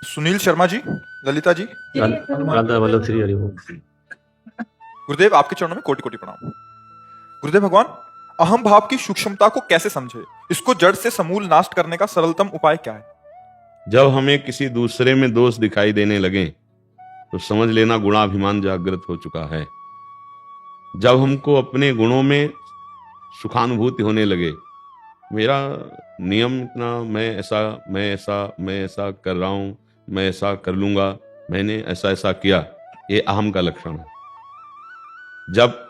सुनील शर्मा जी, ललिता जी, राधा वल्लभ श्री हरि ओम। गुरुदेव आपके चरणों में कोटि कोटि प्रणाम। गुरुदेव भगवान, अहम भाव की सूक्ष्मता को कैसे समझे? इसको जड़ से समूल नाश करने का सरलतम उपाय क्या है? जब हमें किसी दूसरे में दोष दिखाई देने लगे तो समझ लेना गुणाभिमान जागृत हो चुका है। जब हमको अपने गुणों में सुखानुभूति होने लगे, मेरा नियम इतना, मैं ऐसा कर रहा हूं, मैं ऐसा कर लूंगा, मैंने ऐसा ऐसा किया, ये अहम का लक्षण है। जब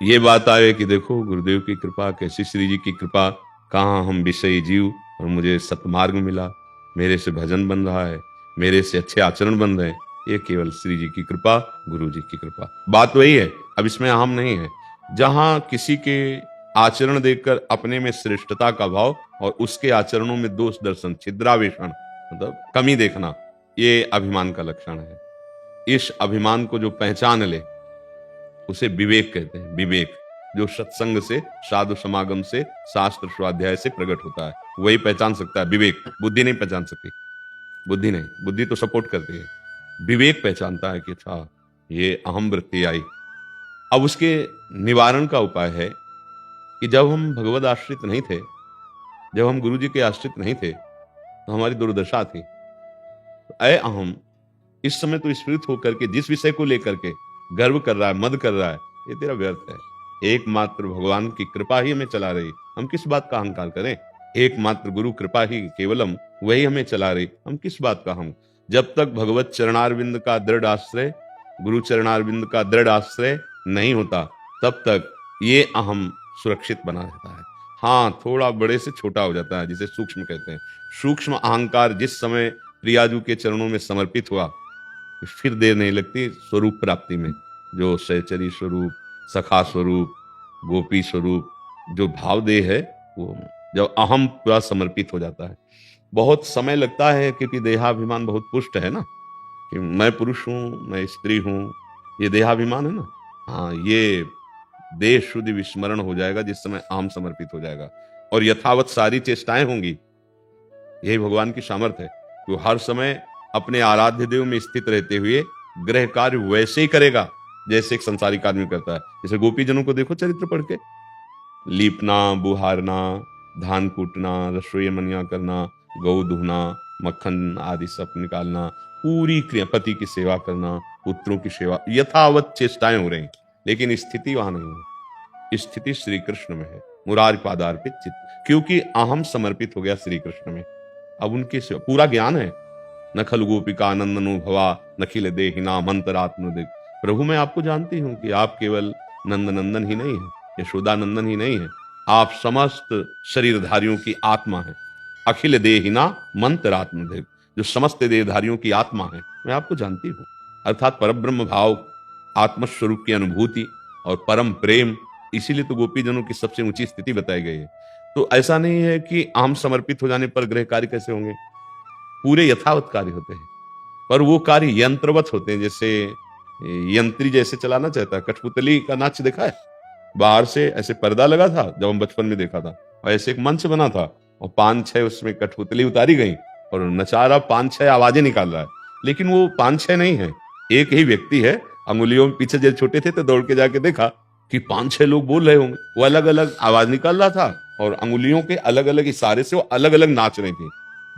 ये बात आए कि देखो गुरुदेव की कृपा, कैसी श्री जी की कृपा, कहाँ हम विषयी जीव और मुझे सतमार्ग मिला, मेरे से भजन बन रहा है, मेरे से अच्छे आचरण बन रहे हैं, ये केवल श्री जी की कृपा, गुरु जी की कृपा। बात वही है, अब इसमें अहम नहीं है। जहां किसी के आचरण देखकर अपने में श्रेष्ठता का भाव और उसके आचरणों में दोष दर्शन, छिद्रावेषण, मतलब कमी देखना, ये अभिमान का लक्षण है। इस अभिमान को जो पहचान ले उसे विवेक कहते हैं। विवेक जो सत्संग से, साधु समागम से, शास्त्र स्वाध्याय से प्रकट होता है, वही पहचान सकता है। विवेक बुद्धि नहीं पहचान सकती, बुद्धि नहीं, बुद्धि तो सपोर्ट करती है, विवेक पहचानता है कि अच्छा ये अहम वृत्ति आई। अब उसके निवारण का उपाय है कि जब हम भगवद आश्रित नहीं थे, जब हम गुरु जी के आश्रित नहीं थे, तो हमारी दुर्दशा थी। तो ऐ अहम, इस समय तो स्फुरित होकर के जिस विषय को लेकर के गर्व कर रहा है, मद कर रहा है, ये तेरा व्यर्थ है। एकमात्र भगवान की कृपा ही हमें चला रही, हम किस बात का अहंकार करें? एकमात्र गुरु कृपा ही केवलम, वही हमें चला रही, हम किस बात का हम? जब तक भगवत चरणारविंद का दृढ़ आश्रय, गुरु चरणारविंद का दृढ़ आश्रय नहीं होता, तब तक ये अहम सुरक्षित बना रहता है। हाँ, थोड़ा बड़े से छोटा हो जाता है, जिसे सूक्ष्म कहते हैं। सूक्ष्म अहंकार जिस समय प्रियाजू के चरणों में समर्पित हुआ, फिर देर नहीं लगती स्वरूप प्राप्ति में। जो सहचरी स्वरूप, सखा स्वरूप, गोपी स्वरूप, जो भाव देह है, वो जब अहम पूरा समर्पित हो जाता है, बहुत समय लगता है, क्योंकि देहाभिमान बहुत पुष्ट है ना, कि मैं पुरुष हूं, मैं स्त्री हूं, ये देहाभिमान है ना। हाँ, ये देह शुद्ध विस्मरण हो जाएगा जिस समय अहम समर्पित हो जाएगा, और यथावत सारी चेष्टाएं होंगी। यही भगवान की सामर्थ्य है, वो हर समय अपने आराध्य देव में स्थित रहते हुए गृह कार्य वैसे ही करेगा जैसे एक संसारिक आदमी करता है। जैसे गोपी जनों को देखो चरित्र पढ़ के, लीपना, बुहारना, धान कूटना, रसोई मनिया करना, गौ दुहना, मक्खन आदि सब निकालना, पूरी क्रिया, पति की सेवा करना, पुत्रों की सेवा, यथावत चेष्टाएं हो रही, लेकिन स्थिति वहां नहीं है। स्थिति श्री कृष्ण में है, मुरारी पादार्पित चित्त, क्योंकि अहम समर्पित हो गया श्री कृष्ण में। अब उनके पूरा ज्ञान है। न खल गोपिका नंदनो भवा, नखिल देहिना मंतरात्म दिग। प्रभु, मैं आपको जानती हूं कि आप केवल नंद नंदन ही नहीं है, यशोदा नंदन ही नहीं है, आप समस्त शरीरधारियों की आत्मा है। अखिल देहिना मंतरात्म दिग, जो समस्त देहधारियों की आत्मा है, मैं आपको जानती हूं। अर्थात परब्रह्म भाव, आत्मस्वरूप की अनुभूति और परम प्रेम, इसीलिए तो गोपी जनों की सबसे ऊंची स्थिति बताई गई है। तो ऐसा नहीं है कि अहम समर्पित हो जाने पर गृह कार्य कैसे होंगे, पूरे यथावत कार्य होते हैं, पर वो कार्य यंत्रवत होते हैं। जैसे यंत्री जैसे चलाना चाहता है, कठपुतली का नाच देखा है? बाहर से ऐसे पर्दा लगा था, जब हम बचपन में देखा था, और ऐसे एक मंच बना था, और 5-6 उसमें कठपुतली उतारी गई, और नचा रहा, 5-6 आवाजें निकाल रहा है, लेकिन वो 5-6 नहीं है, एक ही व्यक्ति है। अंगुलियों में पीछे जब छोटे थे तो दौड़ के जाके देखा कि 5-6 लोग बोल रहे होंगे, वो अलग अलग आवाज निकाल रहा था, और अंगुलियों के अलग अलग इशारे से वो अलग अलग नाच रही थी।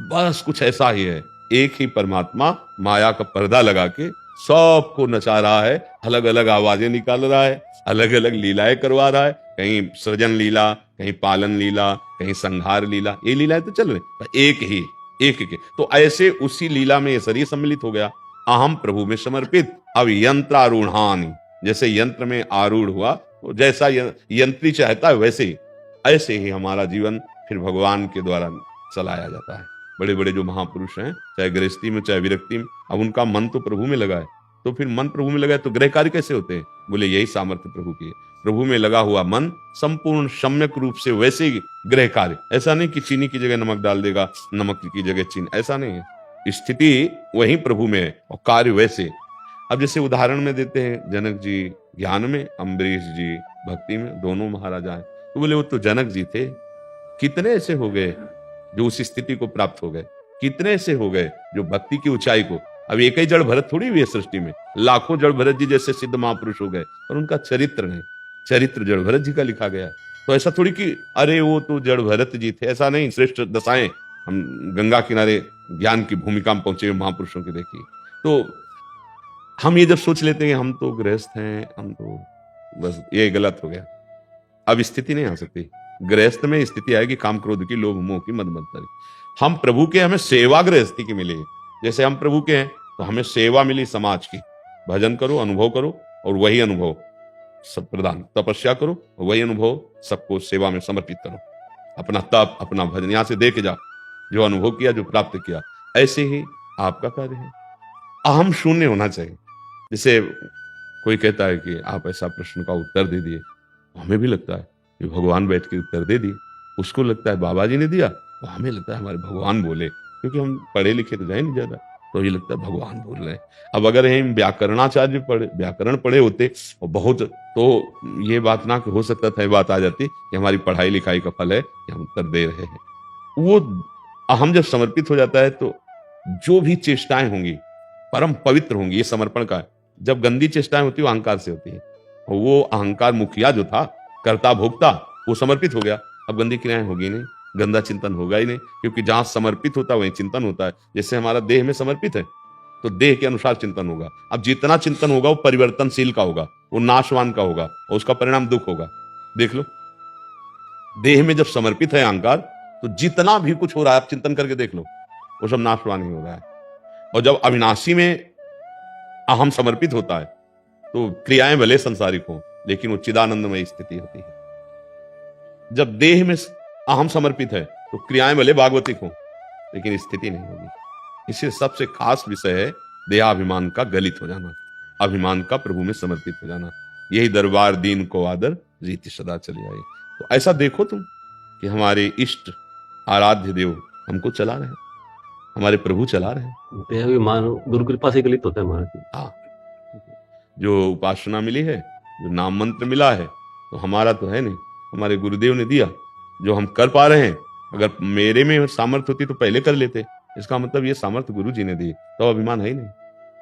बस कुछ ऐसा ही है, एक ही परमात्मा माया का पर्दा लगा के सबको नचा रहा है, अलग अलग आवाजें निकाल रहा है, अलग अलग लीलाएं करवा रहा है, कहीं सृजन लीला, कहीं पालन लीला, कहीं संहार लीला, ये लीलाएं तो चल रही, पर एक ही के। तो ऐसे उसी लीला में ये शरीर सम्मिलित हो गया, अहम प्रभु में समर्पित। अब यंत्रारूढ़ानि, जैसे यंत्र में आरूढ़ हुआ, तो जैसा यंत्री चाहता है वैसे ही, ऐसे ही हमारा जीवन फिर भगवान के द्वारा चलाया जाता है। बड़े बड़े जो महापुरुष हैं, चाहे गृहस्थी में चाहे विरक्ति में, अब उनका मन तो प्रभु में लगा है, तो फिर मन प्रभु में लगा है तो गृह कार्य कैसे होते हैं? बोले यही सामर्थ्य प्रभु की है। प्रभु में लगा हुआ मन संपूर्ण सम्यक रूप से वैसे ही गृह कार्य, ऐसा नहीं कि चीनी की जगह नमक डाल देगा, नमक की जगह चीनी, ऐसा नहीं है। स्थिति वही प्रभु में है और कार्य वैसे। अब जैसे उदाहरण में देते हैं, जनक जी ज्ञान में, अम्बरीश जी भक्ति में, दोनों महाराजा हैं। तो बोले वो तो जनक जी थे, कितने ऐसे हो गए जो उस स्थिति को प्राप्त हो गए, कितने से हो गए जो भक्ति की ऊंचाई को, अब एक ही जड़ भरत थोड़ी हुई है सृष्टि में, लाखों जड़ भरत जी जैसे सिद्ध महापुरुष हो गए, और उनका चरित्र नहीं, चरित्र जड़ भरत जी का लिखा गया। तो ऐसा थोड़ी कि अरे वो तो जड़ भरत जी थे, ऐसा नहीं। श्रेष्ठ दशाएं हम गंगा किनारे ज्ञान की भूमिका में पहुंचे हुए महापुरुषों की देखिए। तो हम ये जब सोच लेते हैं हम तो गृहस्थ हैं, हम तो बस, ये गलत हो गया। अब स्थिति नहीं आ सकती। गृहस्थ में स्थिति आएगी काम क्रोध की, लोभ मोह की, मद मत्सर। हम प्रभु के, हमें सेवा गृहस्थी की मिली। जैसे हम प्रभु के हैं तो हमें सेवा मिली समाज की, भजन करो, अनुभव करो, और वही अनुभव सब प्रदान, तपस्या करो, वही अनुभव सबको सेवा में समर्पित करो। अपना तप, अपना भजन यहां से दे के जाओ, जो अनुभव किया, जो प्राप्त किया, ऐसे ही आपका कार्य है। अहम शून्य होना चाहिए। जैसे कोई कहता है कि आप ऐसा प्रश्न का उत्तर दे दिए, हमें भी लगता है कि भगवान बैठ के उत्तर दे दिए, उसको लगता है बाबा जी ने दिया, तो हमें लगता है हमारे भगवान बोले, क्योंकि हम पढ़े लिखे तो जाए नहीं ज्यादा, तो ये लगता है भगवान बोल रहे हैं। अब अगर हम व्याकरणाचार्य पढ़े, व्याकरण पढ़े होते और बहुत, तो ये बात ना हो सकता था, ये बात आ जाती कि हमारी पढ़ाई लिखाई का फल है कि हम उत्तर दे रहे हैं। वो अहम जब समर्पित हो जाता है तो जो भी चेष्टाएं होंगी परम पवित्र होंगी। ये समर्पण का है। जब गंदी चेष्टाएं होती है वो अहंकार से होती है, और वो अहंकार मुखिया जो था, कर्ता भोक्ता, वो समर्पित हो गया। अब गंदी क्रियाएं होगी नहीं, गंदा चिंतन होगा ही नहीं, क्योंकि जहां समर्पित होता है वहीं चिंतन होता है। जैसे हमारा देह में समर्पित है तो देह के अनुसार चिंतन होगा। अब जितना चिंतन होगा वो परिवर्तनशील का होगा, वो नाशवान का होगा, और उसका परिणाम दुख होगा। देख लो, देह में जब समर्पित है अहंकार, तो जितना भी कुछ हो रहा है आप चिंतन करके देख लो, वो सब नाशवान ही हो रहा है। और जब अविनाशी में अहम समर्पित होता है तो क्रियाएं भले संसारिक हो, लेकिन वो चिदानंदमय स्थिति होती है। जब देह में अहम समर्पित है तो क्रियाएं भले भागवतिक हो, लेकिन स्थिति नहीं होगी। इसलिए सबसे खास विषय है देहाभिमान का गलित हो जाना, अभिमान का प्रभु में समर्पित हो जाना। यही दरबार दीन को आदर, रीति सदा चली आई। तो ऐसा देखो तुम कि हमारे इष्ट आराध्य देव हमको चला रहे हैं, हमारे प्रभु चला रहे हैं। देहाभिमान गुरु कृपा से गलित होता है महाराज। हाँ, जो उपासना मिली है, जो नाम मंत्र मिला है, तो हमारा तो है नहीं, हमारे गुरुदेव ने दिया। जो हम कर पा रहे हैं, अगर मेरे में सामर्थ्य होती तो पहले कर लेते। इसका मतलब ये सामर्थ्य गुरु जी ने दी, तो अभिमान है ही नहीं।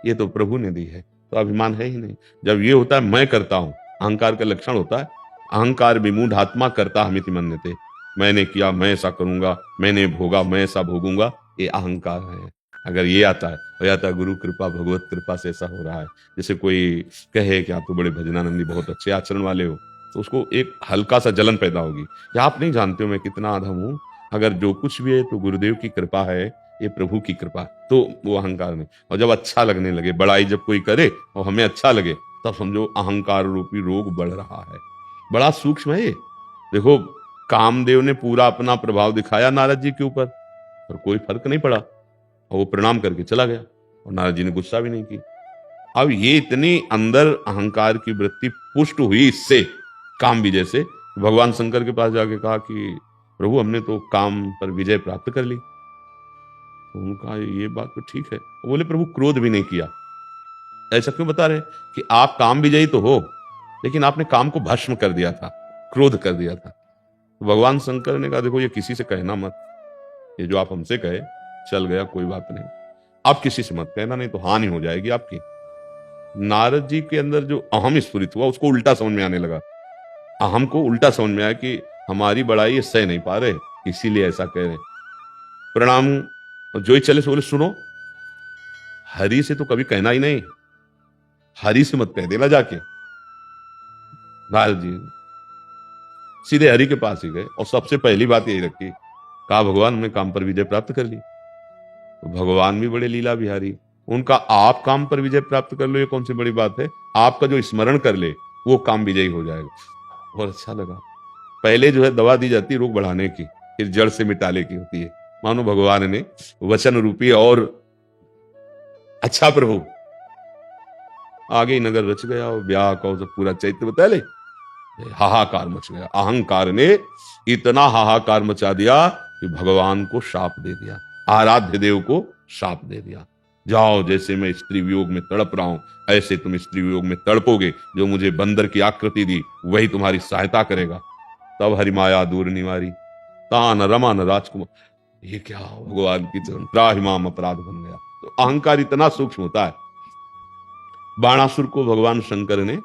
ये तो प्रभु ने दी है, तो अभिमान है ही नहीं। जब ये होता है मैं करता हूं, अहंकार का लक्षण होता है। अहंकार विमूढ़ आत्मा करता हमिति मन्यते, मैंने किया, मैं ऐसा करूंगा, मैंने भोगा, मैं ऐसा भोगूंगा, ये अहंकार है। अगर ये आता है, हो जाता है गुरु कृपा, भगवत कृपा से ऐसा हो रहा है। जैसे कोई कहे कि आप तो बड़े भजनानंदी, बहुत अच्छे आचरण वाले हो, तो उसको एक हल्का सा जलन पैदा होगी कि आप नहीं जानते हो मैं कितना अधम हूं। अगर जो कुछ भी है तो गुरुदेव की कृपा है, ये प्रभु की कृपा, तो वो अहंकार नहीं। और जब अच्छा लगने लगे, बड़ाई जब कोई करे और हमें अच्छा लगे, तब समझो अहंकार रूपी रोग बढ़ रहा है। बड़ा सूक्ष्म है ये। देखो, कामदेव ने पूरा अपना प्रभाव दिखाया नारद जी के ऊपर, पर कोई फर्क नहीं पड़ा, और वो प्रणाम करके चला गया, और नारद जी ने गुस्सा भी नहीं की। अब ये इतनी अंदर अहंकार की वृत्ति पुष्ट हुई इससे, काम विजय से, भगवान शंकर के पास जाके कहा कि प्रभु हमने तो काम पर विजय प्राप्त कर ली। तो उन्होंने कहा ये बात तो ठीक है। बोले प्रभु क्रोध भी नहीं किया। ऐसा क्यों बता रहे कि आप काम विजयी तो हो, लेकिन आपने काम को भस्म कर दिया था, क्रोध कर दिया था। तो भगवान शंकर ने कहा देखो ये किसी से कहना मत, ये जो आप हमसे कहे चल गया, कोई बात नहीं, आप किसी से मत कहना, नहीं तो हानि हो जाएगी आपकी। नारद जी के अंदर जो अहम स्फुरित हुआ उसको उल्टा समझ में आने लगा। अहम को उल्टा समझ में आया कि हमारी बड़ाई ये सह नहीं पा रहे, इसीलिए ऐसा कह रहे। प्रणाम जो ही चले से बोले सुनो, हरि से तो कभी कहना ही नहीं, हरि से मत कह देना जाके। नारद जी सीधे हरि के पास ही गए और सबसे पहली बात यही रखी, कहा भगवान हमने काम पर विजय प्राप्त कर ली। तो भगवान भी बड़े लीला बिहारी, उनका आप काम पर विजय प्राप्त कर लो ये कौन सी बड़ी बात है, आपका जो स्मरण कर ले वो काम विजयी हो जाएगा। बहुत अच्छा लगा। पहले जो है दवा दी जाती है रोग बढ़ाने की, फिर जड़ से मिटाने की होती है। मानो भगवान ने वचन रूपी और अच्छा प्रभु आगे ही नगर रच गया, और ब्याह का सब पूरा चैत्र बता ले, हाहाकार मच गया। अहंकार ने इतना हाहाकार मचा दिया कि भगवान को शाप दे दिया, आराध्य देव को शाप दे दिया। जाओ, जैसे मैं स्त्री वियोग में तड़प रहा हूं ऐसे तुम स्त्री वियोग में तड़पोगे, जो मुझे बंदर की आकृति दी वही तुम्हारी सहायता करेगा। तब हरिमाया दूर निवारी, तान रमान राजकुमार। ये क्या भगवान की त्राहिमाम अपराध बन गया। तो अहंकार इतना सूक्ष्म होता है। बाणासुर को भगवान शंकर ने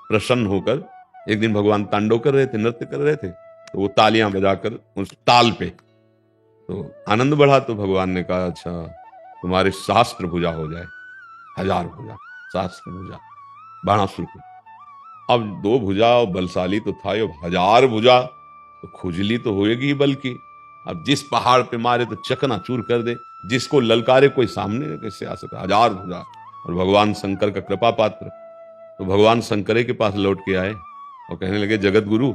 प्रसन्न होकर, एक दिन भगवान तांडव कर रहे थे, नृत्य कर रहे थे, तो वो तालियां बजाकर उस ताल पे तो आनंद बढ़ा। तो भगवान ने कहा अच्छा तुम्हारे सहस्त्र भुजा हो जाए, 1000 भुजा, सहस्त्र भुजा बाणासुर को। अब 2 भुजा और बलशाली तो था, अब 1000 भुजा तो खुजली तो होएगी ही। बल्कि अब जिस पहाड़ पे मारे तो चकनाचूर कर दे, जिसको ललकारे कोई सामने कैसे आ सकता। 1000 भुजा और भगवान शंकर का कृपा पात्र। तो भगवान शंकर के पास लौट के आए और कहने लगे जगत गुरु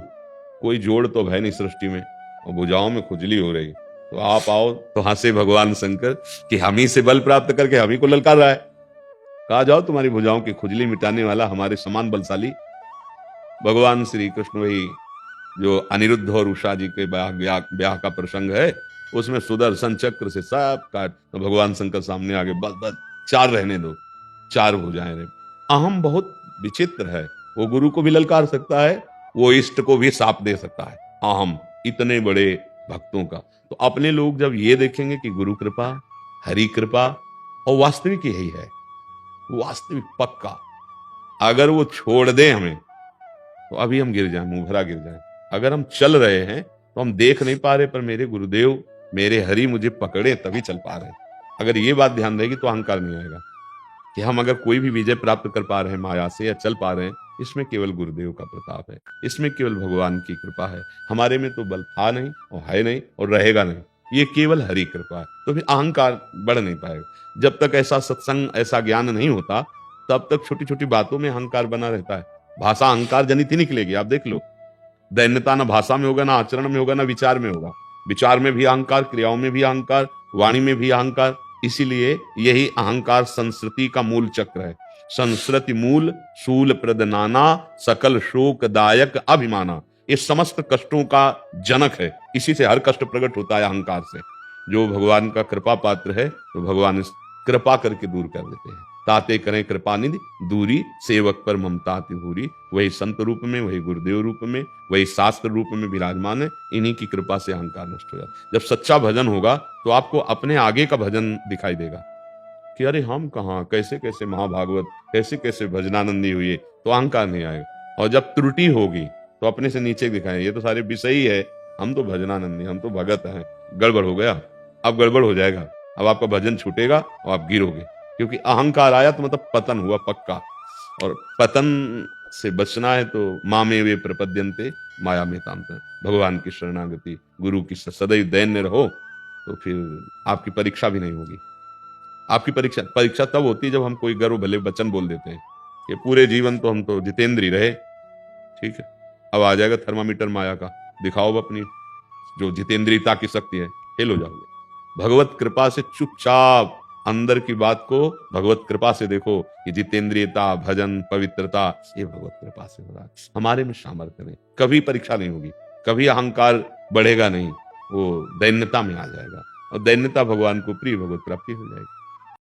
कोई जोड़ तो है नहीं सृष्टि में और भुजाओं में खुजली हो रही, तो आप आओ। तो हंसे भगवान शंकर कि हम ही से बल प्राप्त करके हम ही को ललकार रहा है। कहा जाओ तुम्हारी भुजाओं की खुजली मिटाने वाला हमारे समान बलशाली। भगवान श्री कृष्ण वही जो अनिरुद्ध और उषा जी के ब्याह का प्रसंग है, उसमें सुदर्शन चक्र से सब काट। तो भगवान शंकर सामने आगे बस बस 4 रहने दो, 4 भुजाएं रहे। अहम बहुत विचित्र है, वो गुरु को भी ललकार सकता है, वो इष्ट को भी साप दे सकता है। अहम इतने बड़े भक्तों का। तो अपने लोग जब ये देखेंगे कि गुरु कृपा, हरि कृपा, और वास्तविक यही है, वास्तविक पक्का, अगर वो छोड़ दे हमें तो अभी हम गिर जाएं, मुंह भरा गिर जाएं। अगर हम चल रहे हैं तो हम देख नहीं पा रहे, पर मेरे गुरुदेव मेरे हरि मुझे पकड़े तभी चल पा रहे हैं। अगर ये बात ध्यान रहेगी तो अहंकार नहीं आएगा कि हम अगर कोई भी विजय प्राप्त कर पा रहे हैं माया से या चल पा रहे हैं, इसमें केवल गुरुदेव का प्रताप है, इसमें केवल भगवान की कृपा है। हमारे में तो बल था नहीं और है नहीं और रहेगा नहीं, ये केवल हरि कृपा है। तो फिर अहंकार बढ़ नहीं पाएगा। जब तक ऐसा सत्संग, ऐसा ज्ञान नहीं होता, तब तक छोटी छोटी बातों में अहंकार बना रहता है। भाषा अहंकार जनित ही निकलेगी। आप देख लो, दैन्यता ना भाषा में होगा, ना आचरण में होगा, ना विचार में होगा। विचार में भी अहंकार, क्रियाओं में भी अहंकार, वाणी में भी अहंकार। इसीलिए यही अहंकार संस्कृति का मूल चक्र है। संस्कृति मूल शूल प्रदनाना, सकल शोकदायक अभिमाना। ये समस्त कष्टों का जनक है। इसी से हर कष्ट प्रकट होता है, अहंकार से। जो भगवान का कृपा पात्र है तो भगवान इस कृपा करके दूर कर देते हैं। ताते करें कृपा निधि दूरी, सेवक पर ममता तिभूरी। वही संत रूप में, वही गुरुदेव रूप में, वही शास्त्र रूप में विराजमान है। इन्हीं की कृपा से अहंकार नष्ट हो जाता है। जब सच्चा भजन होगा तो आपको अपने आगे का भजन दिखाई देगा कि अरे हम कहाँ, कैसे कैसे महाभागवत, कैसे कैसे भजनानंदी हुए, तो अहंकार नहीं आएगा। और जब त्रुटि होगी तो अपने से नीचे दिखाएं, ये तो सारे विषय ही है, हम तो भजनानंदी, हम तो भगत हैं। गड़बड़ हो गया, अब गड़बड़ हो जाएगा, अब आपका भजन छूटेगा और आप गिरोगे। क्योंकि अहंकार आया तो मतलब पतन हुआ पक्का। और पतन से बचना है तो मामे वे प्रपद्यन्ते माया में तामते। भगवान की शरणागति, गुरु की सदैव दैन्य रहो, तो फिर आपकी परीक्षा भी नहीं होगी। आपकी परीक्षा तब होती है जब हम कोई गर्व भले वचन बोल देते हैं कि पूरे जीवन तो हम तो जितेंद्री रहे। ठीक है, अब आ जाएगा थर्मामीटर माया का, दिखाओ अपनी जो जितेंद्रियता की शक्ति है, फेल हो जाओगे। भगवत कृपा से चुपचाप अंदर की बात को भगवत कृपा से देखो कि जितेंद्रियता, भजन, पवित्रता, ये भगवत कृपा से हो रहा है। हमारे में सामर्थ्य नहीं, कभी परीक्षा नहीं होगी, कभी अहंकार बढ़ेगा नहीं, वो दैन्यता में आ जाएगा। और दैन्यता भगवान को प्रिय, भगवत प्राप्ति हो जाएगी।